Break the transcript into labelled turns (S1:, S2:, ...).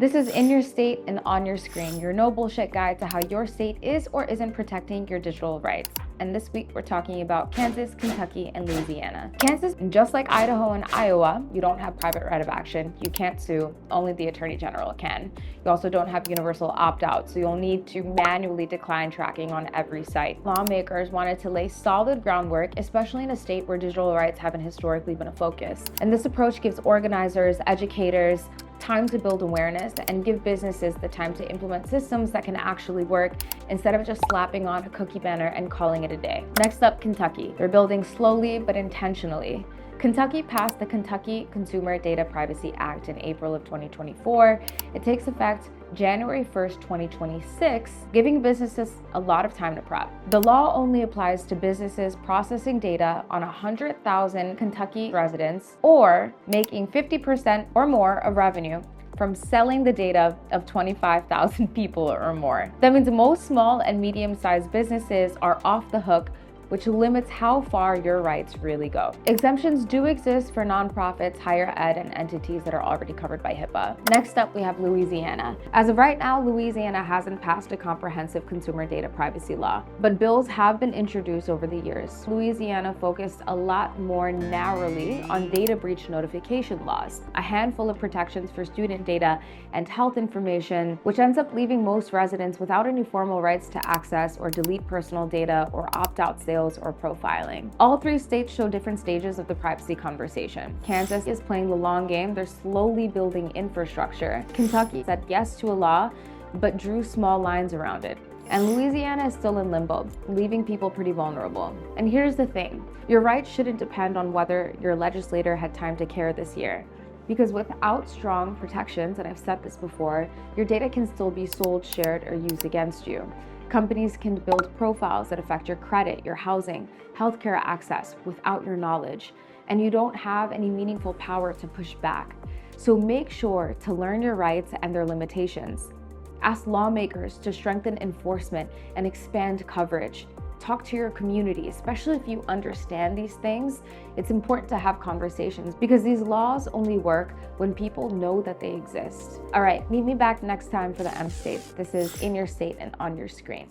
S1: This is In Your State and On Your Screen, your no bullshit guide to how your state is or isn't protecting your digital rights. And this week we're talking about Kansas, Kentucky, and Louisiana. Kansas, just like Idaho and Iowa, you don't have private right of action. You can't sue, only the Attorney General can. You also don't have universal opt-out, so you'll need to manually decline tracking on every site. Lawmakers wanted to lay solid groundwork, especially in a state where digital rights haven't historically been a focus. And this approach gives organizers, educators, time to build awareness and give businesses the time to implement systems that can actually work instead of just slapping on a cookie banner and calling it a day. Next up, Kentucky. They're building slowly but intentionally. Kentucky passed the Kentucky Consumer Data Privacy Act in April of 2024. It takes effect January 1st, 2026, giving businesses a lot of time to prep. The law only applies to businesses processing data on 100,000 Kentucky residents or making 50% or more of revenue from selling the data of 25,000 people or more. That means most small and medium-sized businesses are off the hook, which limits how far your rights really go. Exemptions do exist for nonprofits, higher ed, and entities that are already covered by HIPAA. Next up, we have Louisiana. As of right now, Louisiana hasn't passed a comprehensive consumer data privacy law, but bills have been introduced over the years. Louisiana focused a lot more narrowly on data breach notification laws, a handful of protections for student data and health information, which ends up leaving most residents without any formal rights to access or delete personal data or opt-out sales or profiling. All three states show different stages of the privacy conversation. Kansas is playing the long game. They're slowly building infrastructure. Kentucky said yes to a law, but drew small lines around it. And Louisiana is still in limbo, leaving people pretty vulnerable. And here's the thing, your rights shouldn't depend on whether your legislator had time to care this year. Because without strong protections, and I've said this before, your data can still be sold, shared, or used against you. Companies can build profiles that affect your credit, your housing, healthcare access without your knowledge, and you don't have any meaningful power to push back. So make sure to learn your rights and their limitations. Ask lawmakers to strengthen enforcement and expand coverage. Talk to your community, especially if you understand these things. It's important to have conversations because these laws only work when people know that they exist. All right, meet me back next time for the M States. This is In Your State and On Your Screen.